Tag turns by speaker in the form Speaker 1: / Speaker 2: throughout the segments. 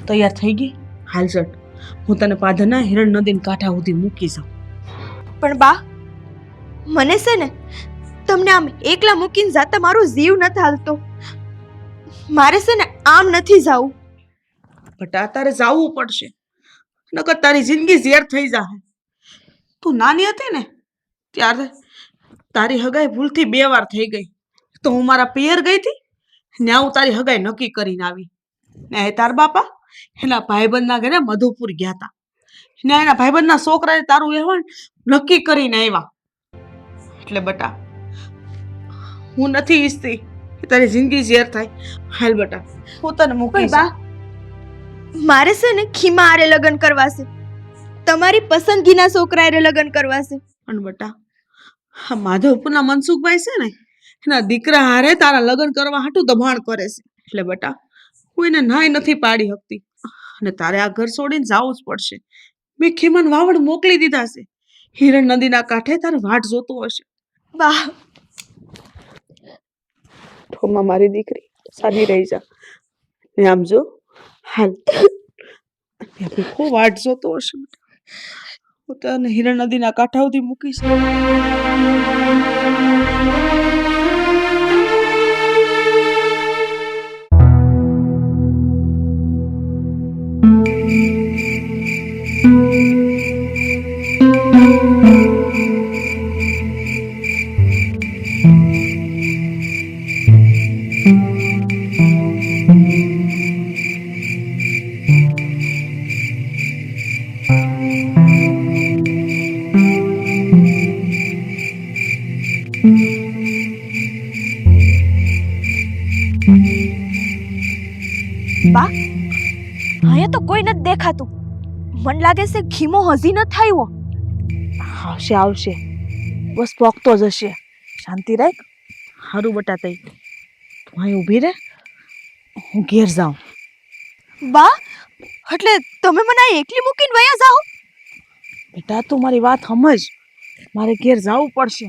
Speaker 1: તૈયાર થઈ ગઈ? હાલ ચટ, હું તને પાધરના હિરણ નદીના કાંઠા સુધી મૂકી જાઉં.
Speaker 2: પણ બા, મને છે ને તમને આમ એકલા મૂકીને જાતા મારો જીવ નથી હાલતો. મારે છે ને આમ નથી જાવું.
Speaker 1: બટા તારે જાવું પડશે, નકર તારી જિંદગી ઝેર થઈ જાહે. તું નાની હતી ને ત્યારે તારી હગાઈ ભૂલથી 2 વાર થઈ ગઈ. તો હું મારા પિયર ગઈ હતી, ત્યાં હું તારી હગાઈ નક્કી કરીને આવી. ને તાર બાપા એના ભાઈબંધના ઘરે મધુપુર ગયા હતા. ને એના ભાઈબંધના છોકરાએ તારું વહેવાણ નક્કી કરીને આવ્યા. એટલે બટા હું નથી ઈચ્છતી કે તારી જિંદગી ઝેર થાય. હાલ બટા, હું તને મૂકી
Speaker 2: પણ બા, મારે છે ને ખીમા હારે લગ્ન કરવા છે. તમારી પસંદગીના છોકરા હારે લગ્ન કરવા છે.
Speaker 1: પણ બટા, આ માધવપુરના મનસુખભાઈ છે ને એના દીકરા હારે તારા લગ્ન કરવા હાટું દબાણ કરે છે. એટલે બટા હું એને નાય નથી પાડી શકતી, અને તારે આ ઘર છોડીને જવું જ પડશે. મેં ખીમન વાવડ મોકલી દીધા છે. હિરણ નદીના કાંઠે તારે વાટ જોતો હશે.
Speaker 2: બા,
Speaker 1: ઠોમાં મારી દીકરી સારી રહી જા. ને આમ જો, હાલ ખૂબ વાટ જોતો હશે. હું તને હિરણ નદીના કાંઠા સુધી મૂકીશ.
Speaker 2: બા, અહીંયા તો કોઈ નથી દેખાતું. મન લાગે છે ખીમો હજી નથી આવ્યો.
Speaker 1: આવશે આવશે, બસ પોકતો જ હશે. શાંતિ રાખ. હારું બટા, તઈ તું અહીં ઊભી રહે, હું ઘેર જાઉં.
Speaker 2: બા, એટલે તમે મને આ એકલી મૂકીને વયા જાઓ?
Speaker 1: બેટા તું મારી વાત સમજ, મારે ઘેર જવું પડશે.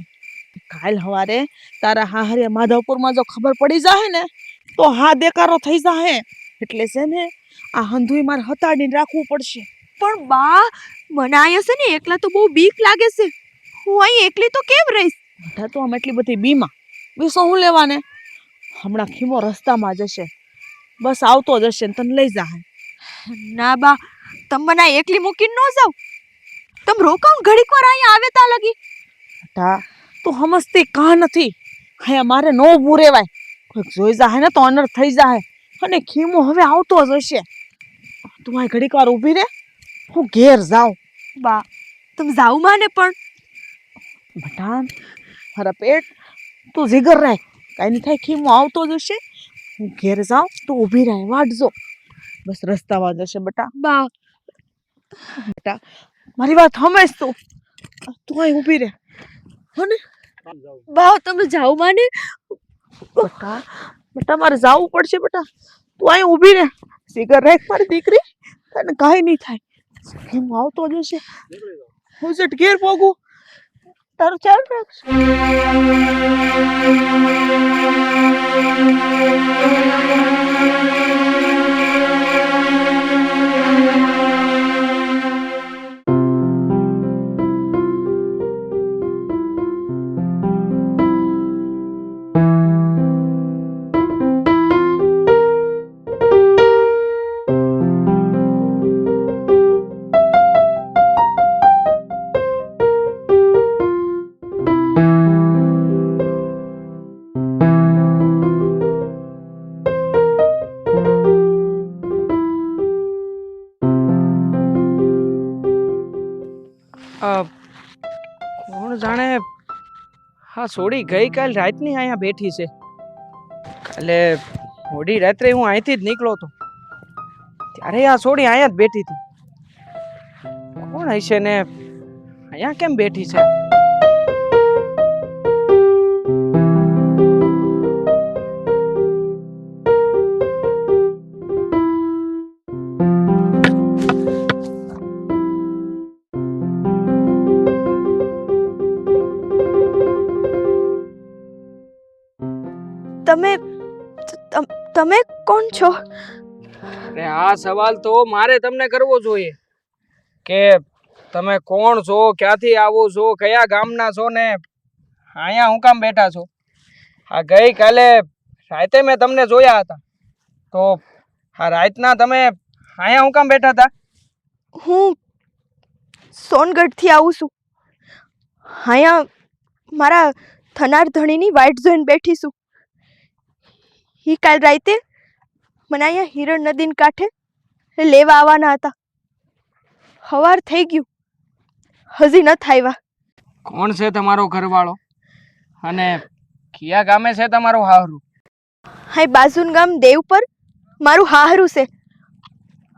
Speaker 1: કાલ સવારે તારા હાહરિયા માધવપુરમાં જો ખબર પડી જાહે ને તો હા દેકારો થઈ જાહે. એટલે છે ને આ હંધુય મારે હતાડીને રાખવું પડશે.
Speaker 2: પણ બા, મને અહીંયા છે ને એકલા તો બહુ બીક લાગે છે. હું અહીં એકલી તો કેમ રહીશ?
Speaker 1: બેટા તું આમ એટલી બધી બીમાં બીસો હું લેવાને? હમણાં ખીમો રસ્તામાં જશે, બસ આવતો જશે ને તને લઈ જાહે.
Speaker 2: ના બા, તમે મને આ એકલી મૂકીને ન જાઓ. તમે રોકાવ ઘડીક વાર અહીંયા આવે તા લગી.
Speaker 1: બેટા તું સમજતી કાં નથી. અહીંયા મારે ન ઊભું રહેવાય. કોઈક જોઈ જાહે ને તો અનર્થ થઈ જાહે. અને ખીમો હવે આવતો જ હશે. તું અહીં ઘડીક વાર ઊભી રહે, હું ઘેર જાઉં.
Speaker 2: બા, તમે જાઓ માને પણ.
Speaker 1: બેટા મારા પેટ, તું જીગર રાખ, કાંઈ નહીં થાય. ખીમો આવતો જ હશે, હું ઘેર જાઉં. તું ઊભી રહે, વાટજો. બસ રસ્તામાં જશે બેટા.
Speaker 2: બા,
Speaker 1: બેટા મારી વાત સમજ તું. તું અહીં ઊભી રહે હો ને.
Speaker 2: બા તમે જાઓ માને.
Speaker 1: બેટા બેટા મારે જાવું પડશે. બેટા તું અહીં ઊભી રહે, જીગર રાખ મારી દીકરી, તને કાંઈ નહીં થાય. ખીમો આવતો જ હશે, હું જટ ઘેર પોગું. તારું ચાલ રાખશે.
Speaker 3: કોણ જાણે હા સોડી ગઈકાલ રાતની અહીંયા બેઠી છે. કાલે મોડી રાત્રે હું અહીંથી જ નીકળો હતો ત્યારે આ સોડી અહીંયા જ બેઠી હતી. કોણ હશે ને અહીંયા કેમ બેઠી છે?
Speaker 2: તમે કોણ છો?
Speaker 3: અરે આ સવાલ તો મારે તમને કરવો જોઈએ કે તમે કોણ છો, ક્યાંથી આવો છો, કયા ગામના છો ને અહીંયા હું કામ બેઠા છો? આ ગઈકાલે રાતે મેં તમને જોયા હતા, તો આ રાતના તમે અહીંયા હું કામ બેઠા હતા?
Speaker 2: હું સોનગઢથી આવું છું. અહીંયા મારા થનાર ધણીની વાઈટ જોઈને બેઠી છું. કાલ રાતે મને અહીંયા હિરણ નદીને કાંઠે લેવા આવવાના હતા. સવાર થઈ ગયું, હજી નથી આવ્યા.
Speaker 3: કોણ છે તમારો ઘરવાળો અને કયા ગામે છે તમારું હાહરું?
Speaker 2: હાય બાજુનું ગામ દેવ પર મારું હાહરું છે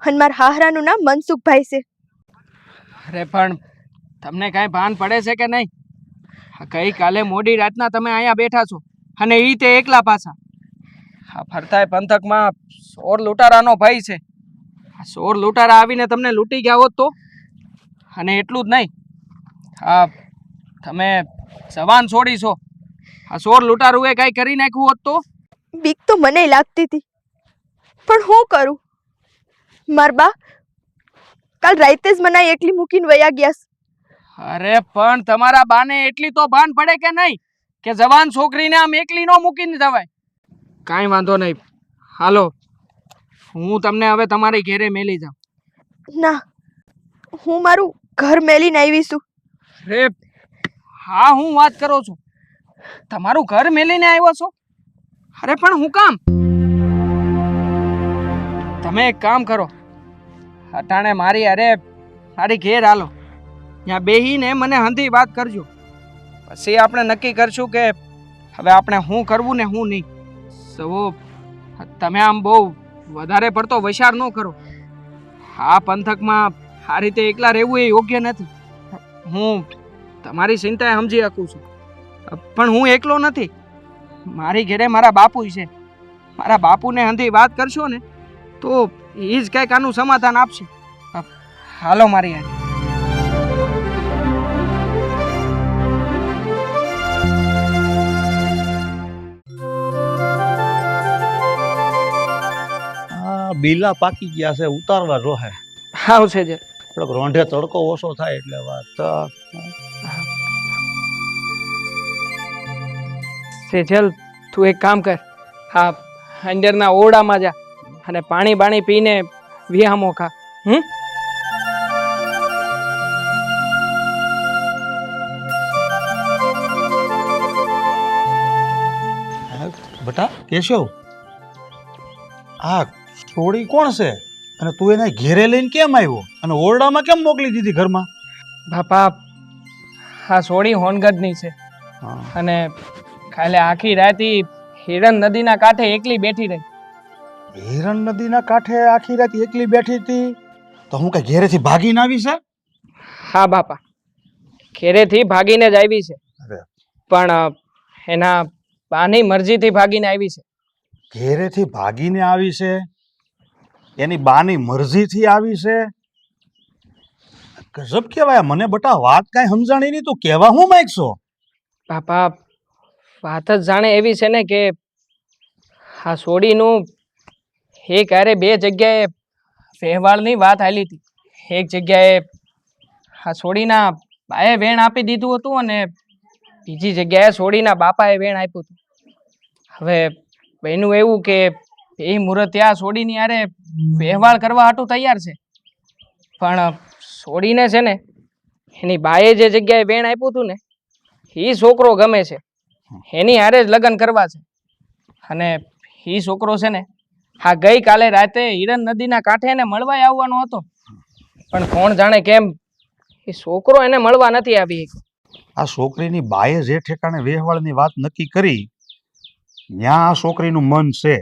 Speaker 2: અને મારા હાહરાનું નામ મનસુખભાઈ છે.
Speaker 3: અરે પણ તમને કાંઈ ભાન પડે છે કે નહીં? ગઈકાલે મોડી રાતના તમે અહીંયા બેઠા છો અને ઈ તે એકલા પાછા. આ ફરતાય પંથકમાં સોર લૂંટારાનો ભય છે. આ સોર લૂંટારા આવીને તમને લૂંટી ગયા હોત તો? અને એટલું જ નહીં, આ તમે જવાન છોડી છો. આ સોર લૂંટારુએ કાંઈ કરી નાખ્યું હોત તો?
Speaker 2: બીક તો મને લાગતી હતી, પણ હું કરું? માર બા કાલ રાતે જ મને એકલી મૂકીને વયા ગયા છે.
Speaker 3: અરે પણ તમારા બાને એટલી તો ભાન પડે કે નહીં કે જવાન છોકરીને આમ એકલી ન મૂકીને જવાય? કાંઈ વાંધો નહીં, હાલો હું તમને હવે તમારી ઘેરે મેલી જાઉં.
Speaker 2: ના, હું મારું ઘર મેલીને આવી છું.
Speaker 3: રે હા, હું વાત કરું છું. તમારું ઘર મેલીને આવ્યો છો? અરે પણ હું કામ? તમે એક કામ કરો, અટાણે મારી ઘેર હાલો. ત્યાં બેહીને મને હંધી વાત કરજો. પછી આપણે નક્કી કરશું કે હવે આપણે શું કરવું ને શું નહીં. સવો તમે આમ બહુ વધારે પડતો વિચાર ન કરો. આ પંથકમાં આ રીતે એકલા રહેવું એ યોગ્ય નથી. હું તમારી ચિંતા સમજી શકું છું, પણ હું એકલો નથી. મારી ઘરે મારા બાપુ છે. મારા બાપુને હંધી વાત કરશો ને તો એ જ કંઈક આનું સમાધાન આપશે. હાલો મારી હારે.
Speaker 4: બીલા પાકી ગયા છે, ઉતારવા જોહે.
Speaker 3: આવશે જે
Speaker 4: થોડોક રોંઢે તડકો ઓછો થાય એટલે વાત.
Speaker 3: સેજલ, તું એક કામ કર, હા અંદરના ઓરડામાં જા અને પાણી બાણી પીને વિહામો ખા.
Speaker 4: બટા કેશવ, આ છોડી કોણ છે અને તું એને ઘેરે લઈને કેમ આવ્યો અને ઓરડામાં કેમ મોકલી દીધી ઘરમાં?
Speaker 3: બાપા, આ સોડી હોનગઢની છે અને કાલે આખી રાતી હિરણ નદીના કાંઠે એકલી બેઠી રહી.
Speaker 4: હિરણ નદીના કાંઠે આખી રાત એકલી બેઠી હતી તો હું કઈ ઘેરેથી ભાગીને આવી છે?
Speaker 3: હા બાપા, ઘેરેથી ભાગીને જ આવી છે, પણ એના બાની મરજીથી ભાગીને આવી છે.
Speaker 4: ઘેરેથી ભાગીને આવી છે? એની બાની મરજીથી આવી છે? ગજબ કહેવાય. મને બટા વાત કાંઈ સમજાણી નહીં, તું કહેવા હું માંગશો?
Speaker 3: બાપા, વાત જ જાણે એવી છે ને કે આ સોડીનું એક હારે બે જગ્યાએ વહેવાળની વાત હાલી હતી. એક જગ્યાએ આ સોડીના બાએ વેણ આપી દીધું હતું અને બીજી જગ્યાએ સોડીના બાપાએ વેણ આપ્યું હતું. હવે બન્યું એવું કે એ મુરતિયા સોડીની હારે વહેવાળ કરવા હાટું તૈયાર છે, પણ સોડીને છે ને એની બાએ જે જગ્યાએ વેણ આપ્યું હતું ને એ છોકરો ગમે છે, એની હારે જ લગ્ન કરવા છે. અને એ છોકરો છે ને હા ગઈકાલે રાતે હિરણ નદીના કાંઠે એને મળવા આવવાનો હતો, પણ કોણ જાણે કેમ એ છોકરો એને મળવા નથી આવી.
Speaker 4: આ છોકરીની બાએ જે ઠેકાણે વેહવાળની વાત નક્કી કરી ત્યાં આ છોકરીનું મન છે,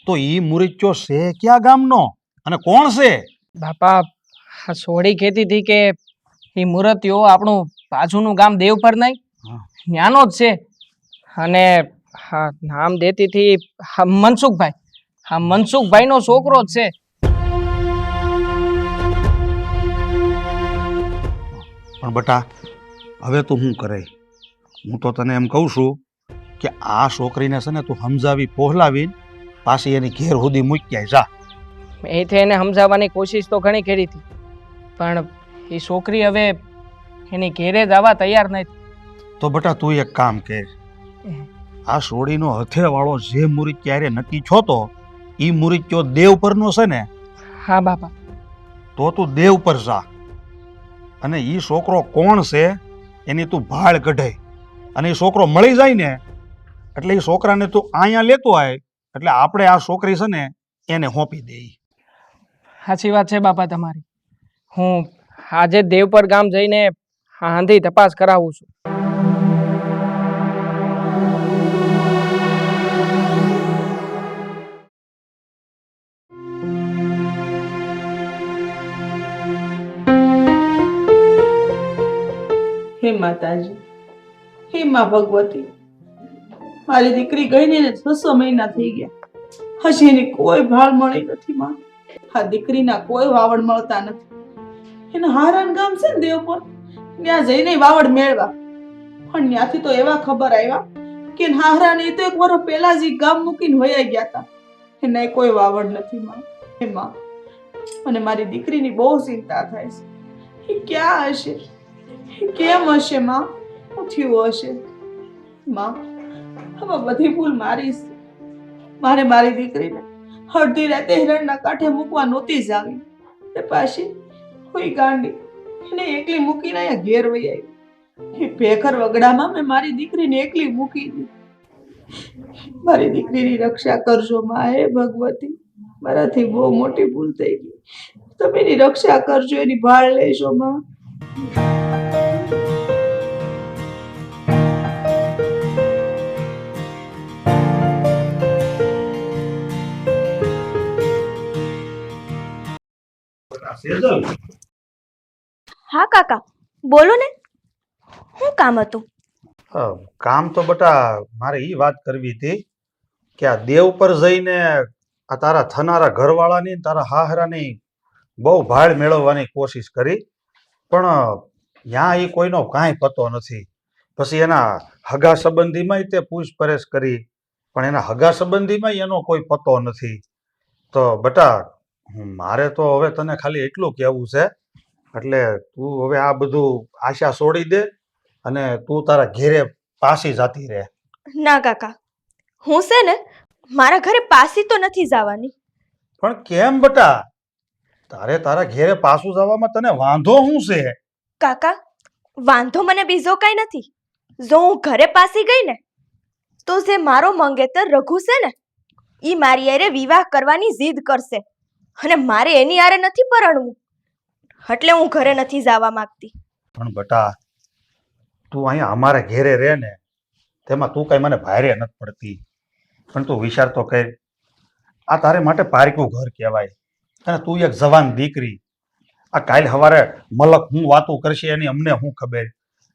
Speaker 4: તો ઈ મુરચ્યો છે ક્યાં ગામનો અને કોણ છે?
Speaker 3: બાપા, આ સોડી કહેતી હતી કે એ મુરતિયો આપણું બાજુનું ગામ દેવપર નહીં ત્યાંનો જ છે, અને હા નામ દેતી હતી હા મનસુખભાઈ. હા મનસુખભાઈનો છોકરો જ છે.
Speaker 4: પણ બટા હવે તું શું કરે? હું તો તને એમ કહું છું કે આ છોકરીને છે ને તું સમજાવી પહોલાવીને પાછી એની ઘેર સુધી મૂકી જા.
Speaker 3: મેં એને સમજાવવાની કોશિશ તો ઘણી કરી હતી, પણ એ છોકરી હવે એની ઘેરે જ આવવા તૈયાર નથી.
Speaker 4: તો બટા તું એક કામ કર, આ સોડીનો હથે વાળો જે મુરીચ ક્યારે નક્કી છો તો ઈ મુરીચ્યો દેવ પરનો છે ને,
Speaker 3: હા બાપા.
Speaker 4: તો તું દેવ પર જા અને ઈ છોકરો કોણ છે એની તું ભાળ કઢાય, અને એ છોકરો મળી જાય ને એટલે એ છોકરાને તું અહીંયા લેતો આય એટલે આપણે આ છોકરી છે ને એને સોંપી દઈ.
Speaker 3: સાચી વાત છે બાપા તમારી. હું આજે દેવપર ગામ જઈને હાંધી તપાસ કરાવું છું.
Speaker 1: હે માતાજી, હે માં ભગવતી, મારી દીકરી ગઈને ને 600 મહિના થઈ ગયા, હજી એની કોઈ ભાળ મળી નથી. માં, આ દીકરીના કોઈ વાવડ મળતા નથી. એનું હારાન ગામ છે ને દેવપુર, ત્યાં જઈને વાવડ મેળવા, પણ ત્યાંથી તો એવા ખબર આવ્યા કે હારાને તો 1 વર્ષ પહેલા જ ઈ ગામ મૂકીને વયા ગયા હતા. એને કોઈ વાવડ નથી. માં, હે માં, મને મારી દીકરીની બહુ ચિંતા થાય છે. એ ક્યાં હશે, કેમ હશે? માં, શું થયું હશે? માં, હવે બધી ભૂલ મારી છે. મારે મારી દીકરીને અડધી રાતે હિરણના કાંઠે મૂકવા નહોતી જ આવી, ને પાછી કોઈ ગાંડી એને એકલી મૂકીને અહીંયા ઘેર વહી આવી. એ ભેખર વગડામાં મેં મારી દીકરીને એકલી મૂકી દીધી. મારી દીકરીની રક્ષા કરજો માં, હે ભગવતી, મારાથી બહુ મોટી ભૂલ થઈ ગઈ. તમે એની રક્ષા કરજો, એની ભાળ લેજો માં.
Speaker 2: હા કાકા, બોલો ને, શું કામ હતું?
Speaker 4: કામ તો બટા મારે ઈ વાત કરવી હતી કે આ દેવ પર જઈને આ તારા થનારા ઘરવાળાની ને તારા હાહરાની બહુ ભાળ મેળવવાની કોશિશ કરી, પણ ત્યાં એ કોઈનો કાંઈ પતો નથી. પછી એના હગા સંબંધીમાંય તે પૂછપરછ કરી, પણ એના હગા સંબંધીમાં એનો કોઈ પતો નથી. તો બટા મારે તો હવે તને ખાલી એટલું કહેવું છે, એટલે તું હવે આ બધું આશા છોડી દે અને તું તારા ઘેરે પાછી જતી રહે.
Speaker 2: ના કાકા, હું છે ને મારા ઘરે પાછી તો નથી જવાની.
Speaker 4: પણ કેમ બટા? તારે તારા ઘેરે પાછું જવામાં તને વાંધો શું છે?
Speaker 2: કાકા, વાંધો મને બીજો કાંઈ નથી. જો હું ઘરે પાછી ગઈ ને તો જે મારો મંગેતર રઘુ છે ને ઈ મારી હારે વિવાહ કરવાની જીદ કરશે, અને મારે એની હારે નથી પરણવું, એટલે હું ઘરે નથી જવા માંગતી.
Speaker 4: પણ બટા તું અહીંયા અમારા ઘેરે રહે ને તેમાં તું કઈ મને ભારે નથી પડતી. પણ તું વિચાર તો કર, આ તારે માટે પારકું ઘર કહેવાય, અને તું એક જવાન દીકરી. આ કાલ સવારે મલક હું વાતું કરશે એની અમને શું ખબર?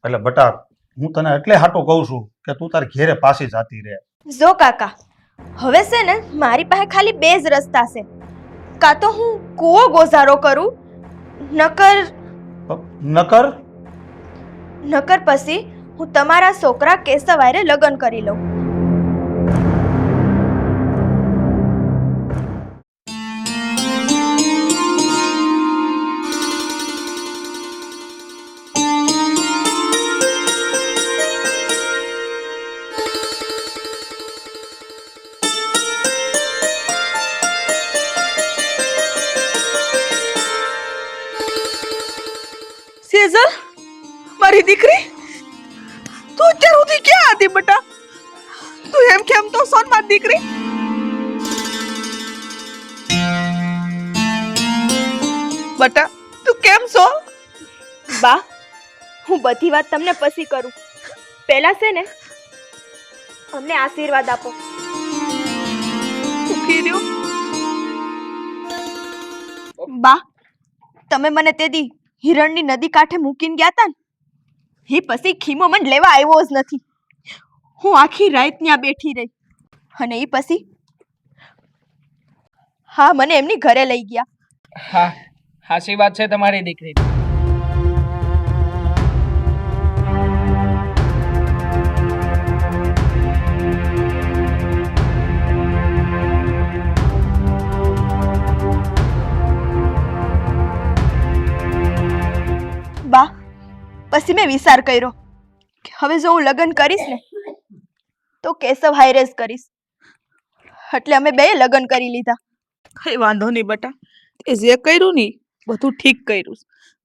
Speaker 4: એટલે બટા હું તને એટલે હાટો કહું છું કે તું તારે ઘેરે પાછી જતી રહે.
Speaker 2: જો કાકા, હવે છે ને મારી પાસે ખાલી 2 જ રસ્તા છે. કાં તો હું કૂવો ગોઝારો કરું, નકર પછી હું તમારા છોકરા કેશવ હારે લગ્ન કરી લઉં.
Speaker 1: સેજલ, મારી દીકરી, તું અત્યાર સુધી ક્યાં હતી બટા? તું એમ કેમ તો સોન મારી દીકરી. બટા તું કેમ છો?
Speaker 2: બા, હું બધી વાત તમને પછી કરું. પહેલા છે ને અમને આશીર્વાદ આપો. બા, તમે મને તે દી હિરણની નદી કાંઠે મૂકીને ગયા હતા ને, એ પછી ખીમો મને લેવા આવ્યો જ નથી. હું આખી રાત ત્યાં બેઠી રહી, અને એ પછી હા મને એમની ઘરે લઈ ગયા.
Speaker 3: હા, સાચી વાત છે તમારી દીકરી.
Speaker 2: પછી મેં વિચાર કર્યો કે હવે જો હું લગ્ન કરીશ ને તો કેશવ હારે જ કરીશ. એટલે અમે બે લગ્ન કરી લીધા.
Speaker 1: કઈ વાંધો નહીં બટા, તે જે કર્યું ને ઈ બધું ઠીક કર્યું છે.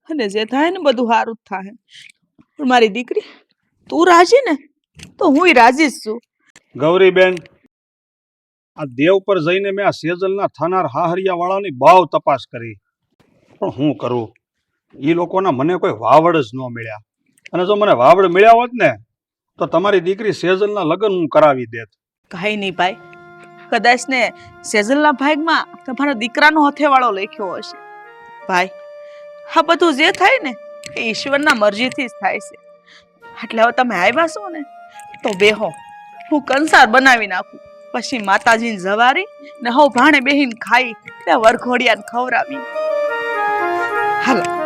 Speaker 1: અને જે થાય ને બધું સારું જ થાય. પણ મારી દીકરી, તું રાજી ને તો હુંય રાજી જ છું.
Speaker 4: ગૌરીબેન, આ દેવ પર જઈને મેં આ સેજલના થનાર હાહરિયા વાળાની બહુ તપાસ કરી, પણ હું કરું, એ લોકોના મને કોઈ વાવડ જ ન મળ્યા. અને જો મને વાવડ મળ્યા હોત ને તો તમારી દીકરી સેજલના લગ્ન હું કરાવી દેત.
Speaker 1: કાંઈ નહીં ભાઈ, કદાચ ને સેજલના ભાગમાં તમારા દીકરાનો હથેવાળો લખ્યો હશે. ભાઈ, આ બધું જે થાય ને એ ઈશ્વરના મરજીથી જ થાય છે. એટલે હવે તમે આવ્યા છો ને તો બેહો, હું કંસાર બનાવી નાખું. પછી માતાજીને જવારી ને હવ ભાણે બેહીને ખાઈ ને વરઘોડિયાને ખવડાવી. હાલો.